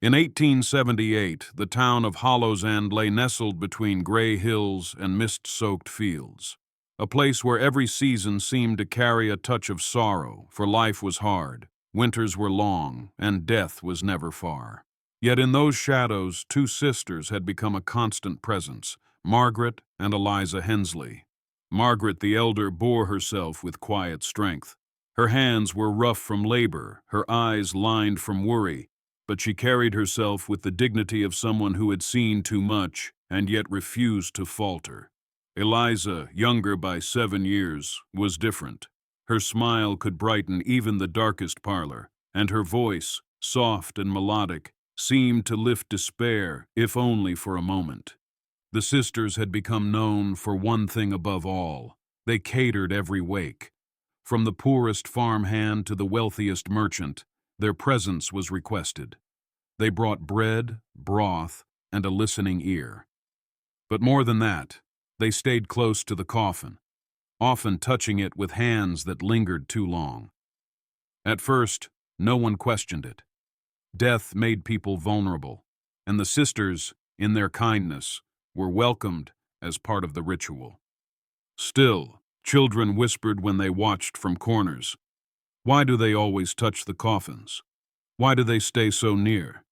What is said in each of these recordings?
In 1878, the town of Hollow's End lay nestled between gray hills and mist-soaked fields, a place where every season seemed to carry a touch of sorrow, for life was hard, winters were long, and death was never far. Yet in those shadows, two sisters had become a constant presence, Margaret and Eliza Hensley. Margaret the elder bore herself with quiet strength. Her hands were rough from labor, her eyes lined from worry, but she carried herself with the dignity of someone who had seen too much and yet refused to falter. Eliza, younger by 7 years, was different. Her smile could brighten even the darkest parlor, and her voice, soft and melodic, seemed to lift despair, if only for a moment. The sisters had become known for one thing above all. They catered every wake. From the poorest farmhand to the wealthiest merchant, their presence was requested. They brought bread, broth, and a listening ear. But more than that, they stayed close to the coffin, often touching it with hands that lingered too long. At first, no one questioned it. Death made people vulnerable, and the sisters, in their kindness, were welcomed as part of the ritual. Still, children whispered when they watched from corners, "Why do they always touch the coffins? Why do they stay so near?"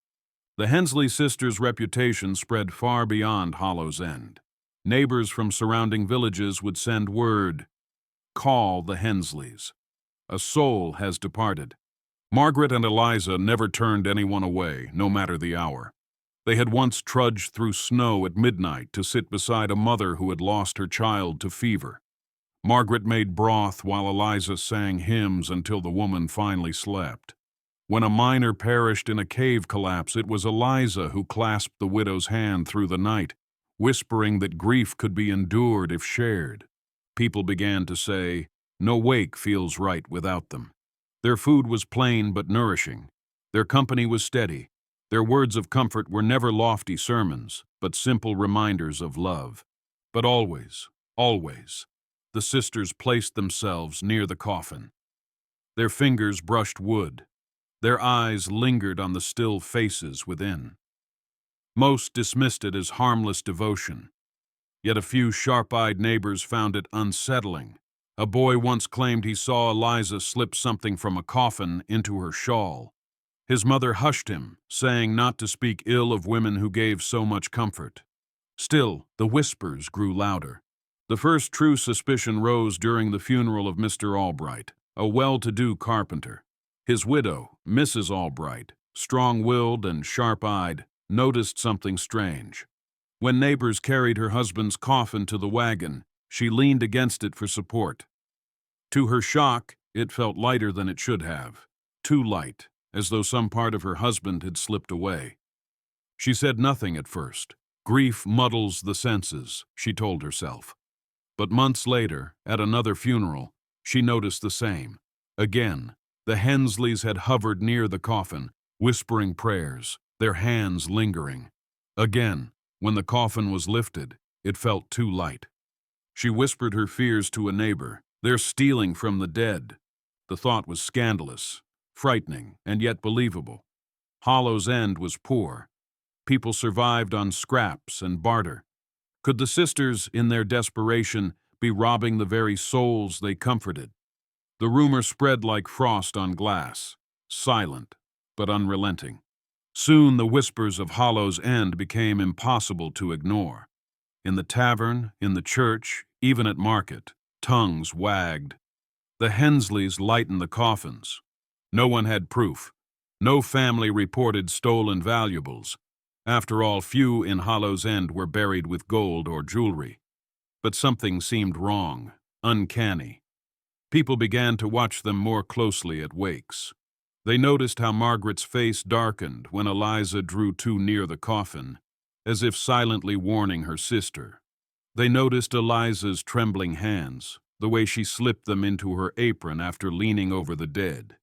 The Hensley sisters' reputation spread far beyond Hollow's End. Neighbors from surrounding villages would send word, "Call the Hensleys. A soul has departed." Margaret and Eliza never turned anyone away, no matter the hour. They had once trudged through snow at midnight to sit beside a mother who had lost her child to fever. Margaret made broth while Eliza sang hymns until the woman finally slept. When a miner perished in a cave collapse, it was Eliza who clasped the widow's hand through the night, whispering that grief could be endured if shared. People began to say, "No wake feels right without them." Their food was plain but nourishing. Their company was steady. Their words of comfort were never lofty sermons, but simple reminders of love. But always, always, the sisters placed themselves near the coffin. Their fingers brushed wood. Their eyes lingered on the still faces within. Most dismissed it as harmless devotion, yet a few sharp-eyed neighbors found it unsettling. A boy once claimed he saw Eliza slip something from a coffin into her shawl. His mother hushed him, saying not to speak ill of women who gave so much comfort. Still, the whispers grew louder. The first true suspicion rose during the funeral of Mr. Albright, a well-to-do carpenter. His widow, Mrs. Albright, strong-willed and sharp-eyed, noticed something strange. When neighbors carried her husband's coffin to the wagon, she leaned against it for support. To her shock, it felt lighter than it should have, too light, as though some part of her husband had slipped away. She said nothing at first. Grief muddles the senses, she told herself. But months later, at another funeral, she noticed the same. Again, the Hensleys had hovered near the coffin, whispering prayers, their hands lingering. Again, when the coffin was lifted, it felt too light. She whispered her fears to a neighbor. "They're stealing from the dead." The thought was scandalous, frightening, and yet believable. Hollow's End was poor. People survived on scraps and barter. Could the sisters, in their desperation, be robbing the very souls they comforted? The rumor spread like frost on glass, silent but unrelenting. Soon the whispers of Hollow's End became impossible to ignore. In the tavern, in the church, even at market, tongues wagged. The Hensleys lightened the coffins. No one had proof. No family reported stolen valuables. After all, few in Hollow's End were buried with gold or jewelry. But something seemed wrong, uncanny. People began to watch them more closely at wakes. They noticed how Margaret's face darkened when Eliza drew too near the coffin, as if silently warning her sister. They noticed Eliza's trembling hands, the way she slipped them into her apron after leaning over the dead.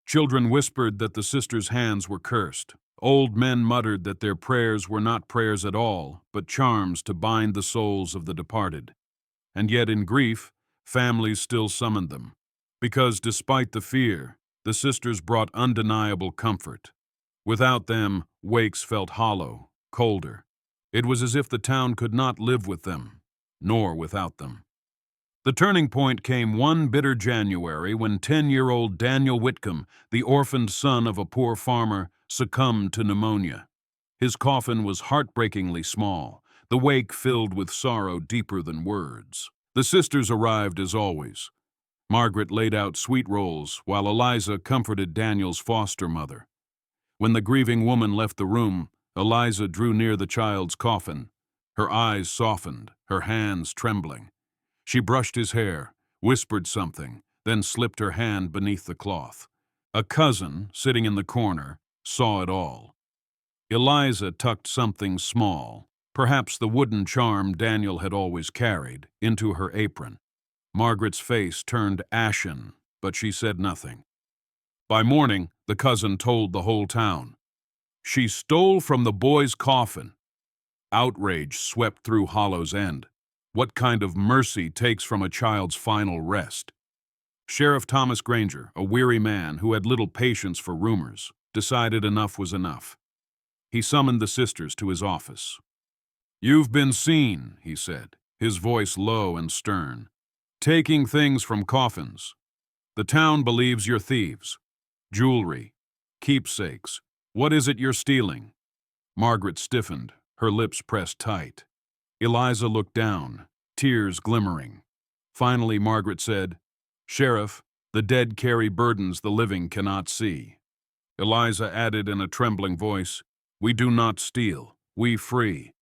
Children whispered that the sisters' hands were cursed. Old men muttered that their prayers were not prayers at all, but charms to bind the souls of the departed. And yet in grief, families still summoned them, because despite the fear, the sisters brought undeniable comfort. Without them, wakes felt hollow, colder. It was as if the town could not live with them, nor without them. The turning point came one bitter January when 10-year-old Daniel Whitcomb, the orphaned son of a poor farmer, succumbed to pneumonia. His coffin was heartbreakingly small, the wake filled with sorrow deeper than words. The sisters arrived as always. Margaret laid out sweet rolls while Eliza comforted Daniel's foster mother. When the grieving woman left the room, Eliza drew near the child's coffin, her eyes softened, her hands trembling. She brushed his hair, whispered something, then slipped her hand beneath the cloth. A cousin, sitting in the corner, saw it all. Eliza tucked something small, perhaps the wooden charm Daniel had always carried, into her apron. Margaret's face turned ashen, but she said nothing. By morning, the cousin told the whole town. She stole from the boy's coffin. Outrage swept through Hollow's End. What kind of mercy takes from a child's final rest? Sheriff Thomas Granger, a weary man who had little patience for rumors, decided enough was enough. He summoned the sisters to his office. "You've been seen," he said, his voice low and stern, "taking things from coffins. The town believes you're thieves. Jewelry, keepsakes. What is it you're stealing?" Margaret stiffened, her lips pressed tight. Eliza looked down, tears glimmering. Finally, Margaret said, "Sheriff, the dead carry burdens the living cannot see." Eliza added in a trembling voice, "We do not steal, we free."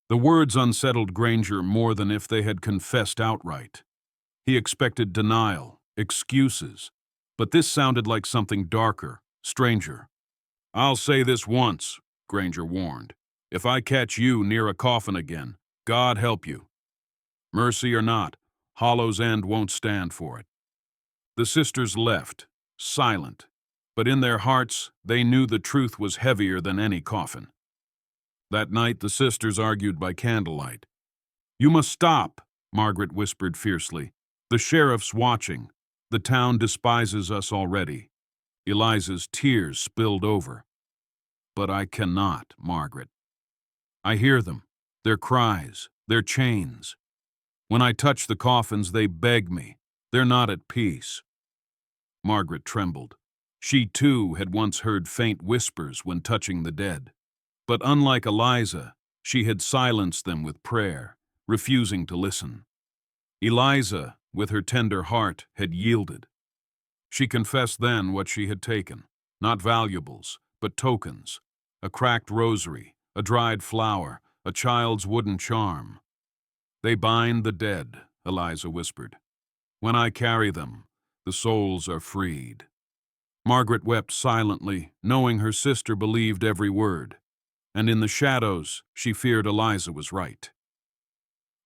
The words unsettled Granger more than if they had confessed outright. He expected denial, excuses, but this sounded like something darker, stranger. "I'll say this once," Granger warned. "If I catch you near a coffin again, God help you. Mercy or not, Hollow's End won't stand for it." The sisters left, silent, but in their hearts they knew the truth was heavier than any coffin. That night the sisters argued by candlelight. "You must stop," Margaret whispered fiercely. "The sheriff's watching. The town despises us already." Eliza's tears spilled over. "But I cannot, Margaret. I hear them, their cries, their chains. When I touch the coffins, they beg me. They're not at peace." Margaret trembled. She, too, had once heard faint whispers when touching the dead. But unlike Eliza, she had silenced them with prayer, refusing to listen. Eliza, with her tender heart, had yielded. She confessed then what she had taken, not valuables, but tokens, a cracked rosary, a dried flower, a child's wooden charm. "They bind the dead," Eliza whispered. "When I carry them, the souls are freed." Margaret wept silently, knowing her sister believed every word, and in the shadows she feared Eliza was right.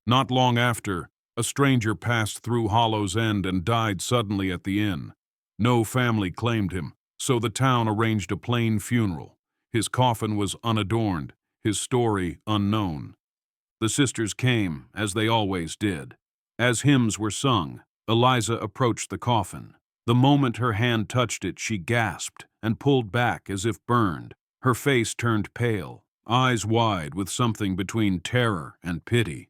Not long after, a stranger passed through Hollow's End and died suddenly at the inn. No family claimed him, so the town arranged a plain funeral. His coffin was unadorned, his story unknown. The sisters came, as they always did. As hymns were sung, Eliza approached the coffin. The moment her hand touched it, she gasped and pulled back as if burned. Her face turned pale, eyes wide with something between terror and pity.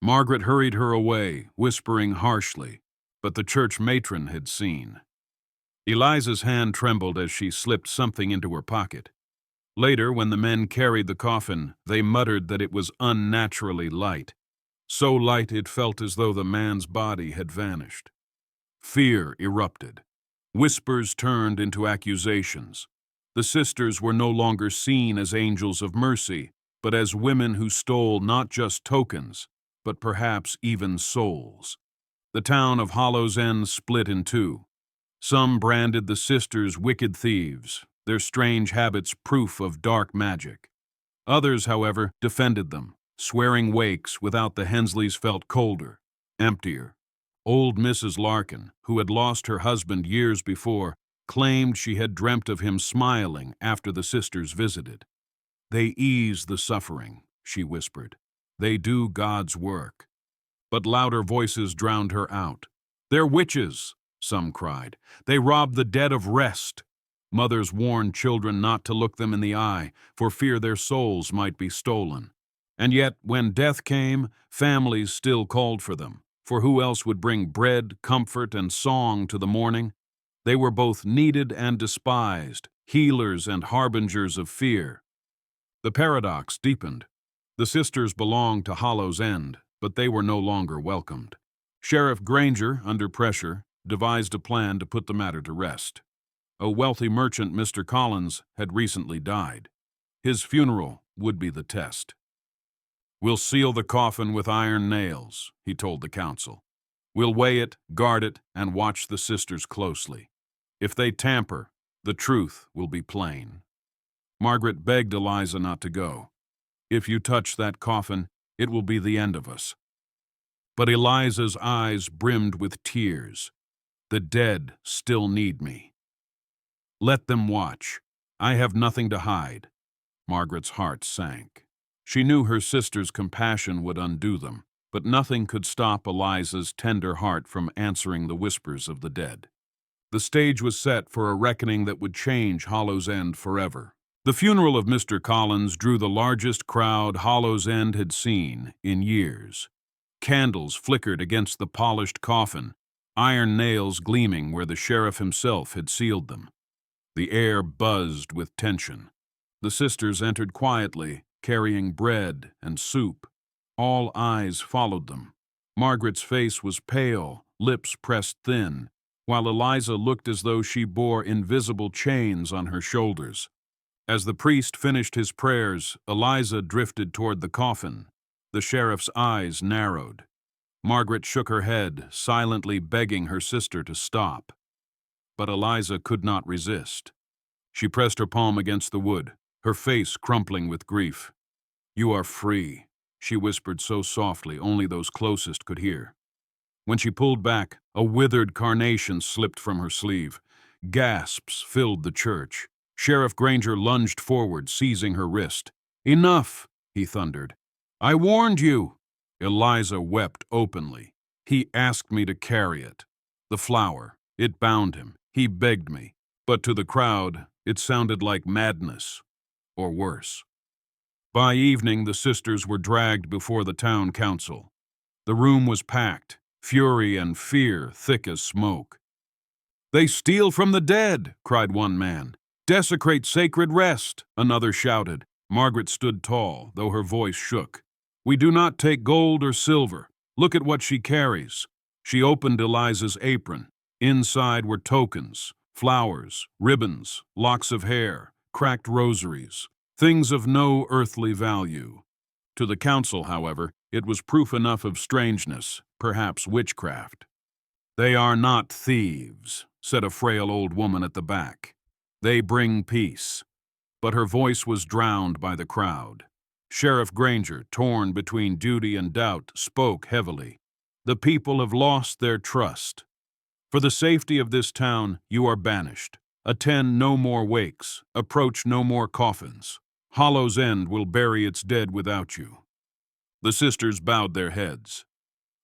Margaret hurried her away, whispering harshly, but the church matron had seen. Eliza's hand trembled as she slipped something into her pocket. Later, when the men carried the coffin, they muttered that it was unnaturally light. So light it felt as though the man's body had vanished. Fear erupted. Whispers turned into accusations. The sisters were no longer seen as angels of mercy, but as women who stole not just tokens, but perhaps even souls. The town of Hollow's End split in two. Some branded the sisters wicked thieves, their strange habits proof of dark magic. Others, however, defended them, swearing wakes without the Hensleys felt colder, emptier. Old Mrs. Larkin, who had lost her husband years before, claimed she had dreamt of him smiling after the sisters visited. "They ease the suffering," she whispered. "They do God's work." But louder voices drowned her out. "They're witches," some cried. "They rob the dead of rest." Mothers warned children not to look them in the eye, for fear their souls might be stolen. And yet, when death came, families still called for them, for who else would bring bread, comfort, and song to the morning? They were both needed and despised, healers and harbingers of fear. The paradox deepened. The sisters belonged to Hollow's End, but they were no longer welcomed. Sheriff Granger, under pressure, devised a plan to put the matter to rest. A wealthy merchant, Mr. Collins, had recently died. His funeral would be the test. "We'll seal the coffin with iron nails," he told the council. "We'll weigh it, guard it, and watch the sisters closely. If they tamper, the truth will be plain." Margaret begged Eliza not to go. "If you touch that coffin, it will be the end of us." But Eliza's eyes brimmed with tears. "The dead still need me." "Let them watch. I have nothing to hide." Margaret's heart sank. She knew her sister's compassion would undo them, but nothing could stop Eliza's tender heart from answering the whispers of the dead. The stage was set for a reckoning that would change Hollow's End forever. The funeral of Mr. Collins drew the largest crowd Hollow's End had seen in years. Candles flickered against the polished coffin, iron nails gleaming where the sheriff himself had sealed them. The air buzzed with tension. The sisters entered quietly, carrying bread and soup. All eyes followed them. Margaret's face was pale, lips pressed thin, while Eliza looked as though she bore invisible chains on her shoulders. As the priest finished his prayers, Eliza drifted toward the coffin. The sheriff's eyes narrowed. Margaret shook her head, silently begging her sister to stop. But Eliza could not resist. She pressed her palm against the wood, her face crumpling with grief. "You are free," she whispered so softly only those closest could hear. When she pulled back, a withered carnation slipped from her sleeve. Gasps filled the church. Sheriff Granger lunged forward, seizing her wrist. "Enough," he thundered. "I warned you." Eliza wept openly. "He asked me to carry it. The flower. It bound him. He begged me." But to the crowd, it sounded like madness, or worse. By evening, the sisters were dragged before the town council. The room was packed, fury and fear thick as smoke. "They steal from the dead," cried one man. "Desecrate sacred rest," another shouted. Margaret stood tall, though her voice shook. "We do not take gold or silver. Look at what she carries." She opened Eliza's apron. Inside were tokens, flowers, ribbons, locks of hair, cracked rosaries, things of no earthly value. To the council, however, it was proof enough of strangeness, perhaps witchcraft. "They are not thieves," said a frail old woman at the back. "They bring peace." But her voice was drowned by the crowd. Sheriff Granger, torn between duty and doubt, spoke heavily. "The people have lost their trust. For the safety of this town, you are banished. Attend no more wakes. Approach no more coffins. Hollow's End will bury its dead without you." The sisters bowed their heads.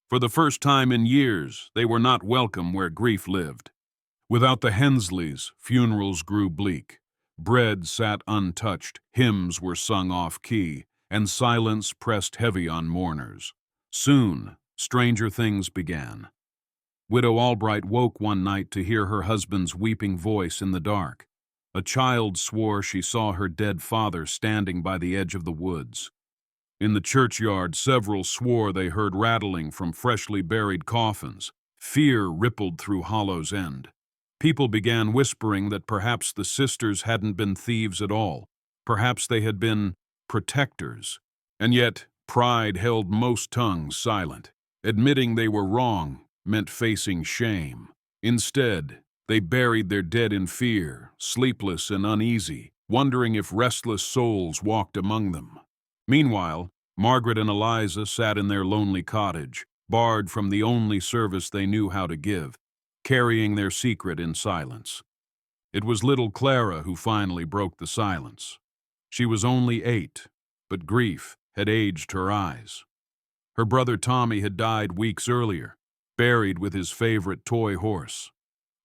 For the first time in years, they were not welcome where grief lived. Without the Hensleys, funerals grew bleak. Bread sat untouched, hymns were sung off-key, and silence pressed heavy on mourners. Soon, stranger things began. Widow Albright woke one night to hear her husband's weeping voice in the dark. A child swore she saw her dead father standing by the edge of the woods. In the churchyard, several swore they heard rattling from freshly buried coffins. Fear rippled through Hollow's End. People began whispering that perhaps the sisters hadn't been thieves at all. Perhaps they had been protectors. And yet, pride held most tongues silent. Admitting they were wrong meant facing shame. Instead, they buried their dead in fear, sleepless and uneasy, wondering if restless souls walked among them. Meanwhile, Margaret and Eliza sat in their lonely cottage, barred from the only service they knew how to give, carrying their secret in silence. It was little Clara who finally broke the silence. She was only 8, but grief had aged her eyes. Her brother Tommy had died weeks earlier, buried with his favorite toy horse.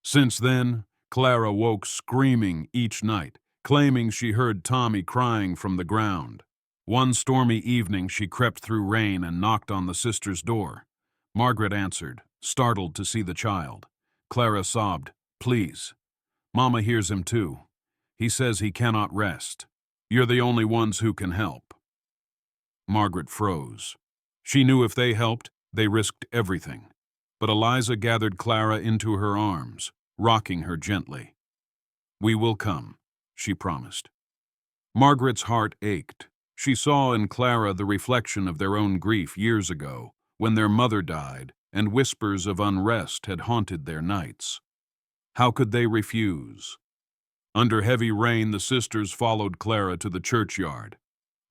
Since then, Clara woke screaming each night, claiming she heard Tommy crying from the ground. One stormy evening, she crept through rain and knocked on the sister's door. Margaret answered, startled to see the child. Clara sobbed, "Please. Mama hears him too. He says he cannot rest. You're the only ones who can help." Margaret froze. She knew if they helped, they risked everything. But Eliza gathered Clara into her arms, rocking her gently. "We will come," she promised. Margaret's heart ached. She saw in Clara the reflection of their own grief years ago, when their mother died and whispers of unrest had haunted their nights. How could they refuse? Under heavy rain, the sisters followed Clara to the churchyard.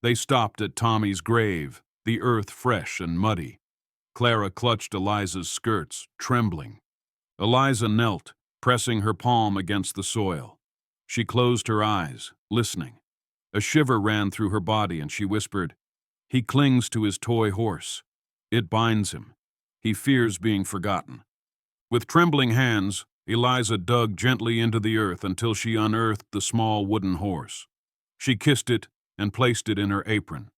They stopped at Tommy's grave, the earth fresh and muddy. Clara clutched Eliza's skirts, trembling. Eliza knelt, pressing her palm against the soil. She closed her eyes, listening. A shiver ran through her body and she whispered, "He clings to his toy horse. It binds him. He fears being forgotten." With trembling hands, Eliza dug gently into the earth until she unearthed the small wooden horse. She kissed it and placed it in her apron.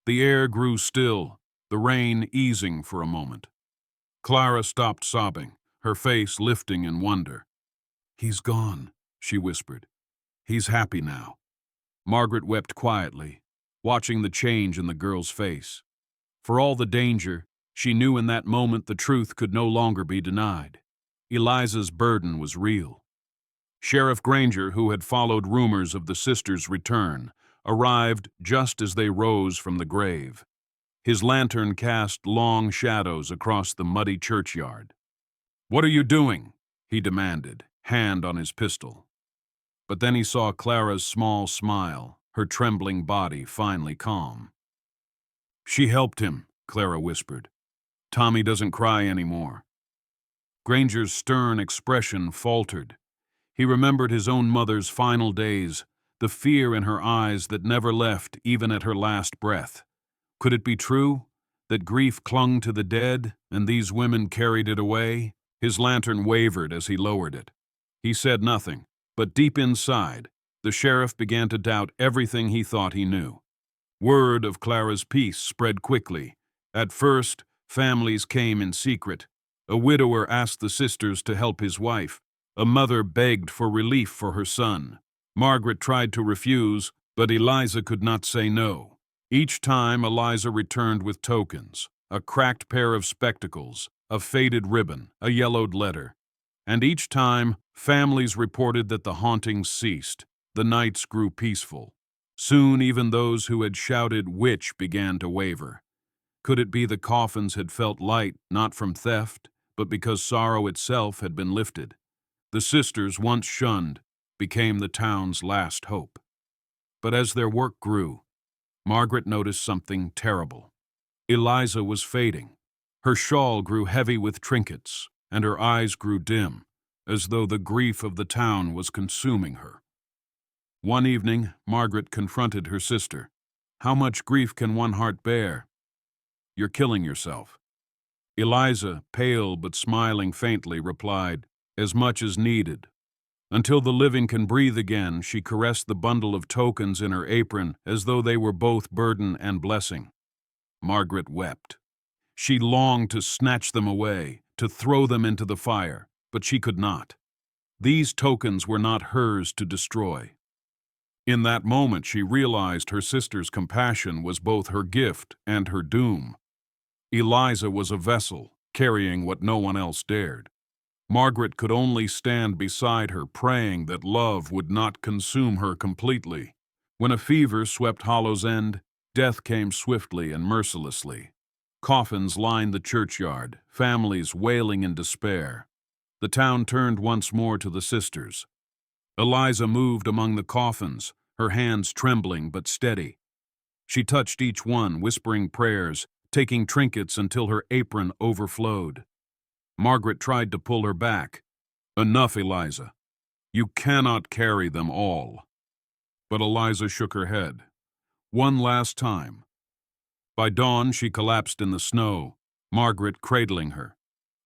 The air grew still, the rain easing for a moment. Clara stopped sobbing, her face lifting in wonder. "He's gone," she whispered. "He's happy now." Margaret wept quietly, watching the change in the girl's face. For all the danger, she knew in that moment the truth could no longer be denied. Eliza's burden was real. Sheriff Granger, who had followed rumors of the sisters' return, arrived just as they rose from the grave. His lantern cast long shadows across the muddy churchyard. "What are you doing?" he demanded, hand on his pistol. But then he saw Clara's small smile, her trembling body finally calm. "She helped him," Clara whispered. "Tommy doesn't cry anymore." Granger's stern expression faltered. He remembered his own mother's final days, the fear in her eyes that never left even at her last breath. Could it be true that grief clung to the dead and these women carried it away? His lantern wavered as he lowered it. He said nothing, but deep inside, the sheriff began to doubt everything he thought he knew. Word of Clara's peace spread quickly. At first, families came in secret. A widower asked the sisters to help his wife. A mother begged for relief for her son. Margaret tried to refuse, but Eliza could not say no. Each time, Eliza returned with tokens: a cracked pair of spectacles, a faded ribbon, a yellowed letter. And each time, families reported that the hauntings ceased. The nights grew peaceful. Soon, even those who had shouted "witch" began to waver. Could it be the Coffins had felt light, not from theft, but because sorrow itself had been lifted? The sisters, once shunned, became the town's last hope. But as their work grew, Margaret noticed something terrible. Eliza was fading. Her shawl grew heavy with trinkets, and her eyes grew dim, as though the grief of the town was consuming her. One evening, Margaret confronted her sister. "How much grief can one heart bear?" "You're killing yourself." Eliza, pale but smiling faintly, replied, "As much as needed." Until the living can breathe again, she caressed the bundle of tokens in her apron as though they were both burden and blessing. Margaret wept. She longed to snatch them away, to throw them into the fire, but she could not. These tokens were not hers to destroy. In that moment, she realized her sister's compassion was both her gift and her doom. Eliza was a vessel, carrying what no one else dared. Margaret could only stand beside her, praying that love would not consume her completely. When a fever swept Hollow's End, death came swiftly and mercilessly. Coffins lined the churchyard, families wailing in despair. The town turned once more to the sisters. Eliza moved among the coffins, her hands trembling but steady. She touched each one, whispering prayers, taking trinkets until her apron overflowed. Margaret tried to pull her back. "Enough, Eliza. You cannot carry them all." But Eliza shook her head. One last time. By dawn, she collapsed in the snow, Margaret cradling her.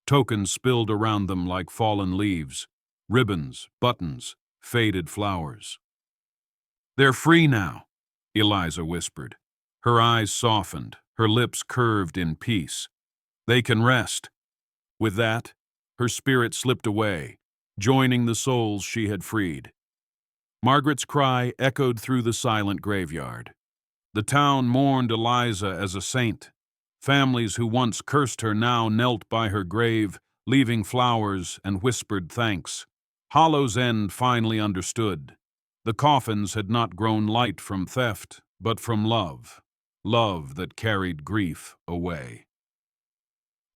Tokens spilled around them like fallen leaves. ribbons, buttons, faded flowers. "They're free now," Eliza whispered. Her eyes softened, her lips curved in peace. "They can rest." With that, her spirit slipped away, joining the souls she had freed. Margaret's cry echoed through the silent graveyard. The town mourned Eliza as a saint. Families who once cursed her now knelt by her grave, leaving flowers and whispered thanks. Hollow's End finally understood. The coffins had not grown light from theft, but from love. Love that carried grief away.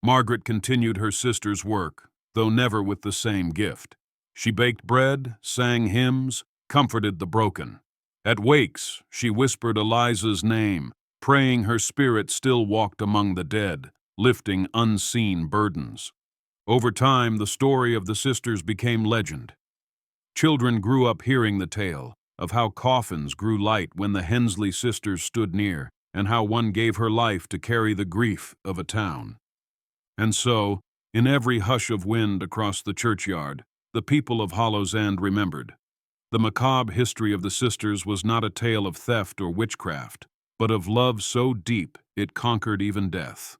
Margaret continued her sister's work, though never with the same gift. She baked bread, sang hymns, comforted the broken. At wakes, she whispered Eliza's name, praying her spirit still walked among the dead, lifting unseen burdens. Over time, the story of the sisters became legend. Children grew up hearing the tale of how coffins grew light when the Hensley sisters stood near, and how one gave her life to carry the grief of a town. And so, in every hush of wind across the churchyard, the people of Hollow's End remembered. The macabre history of the sisters was not a tale of theft or witchcraft, but of love so deep it conquered even death.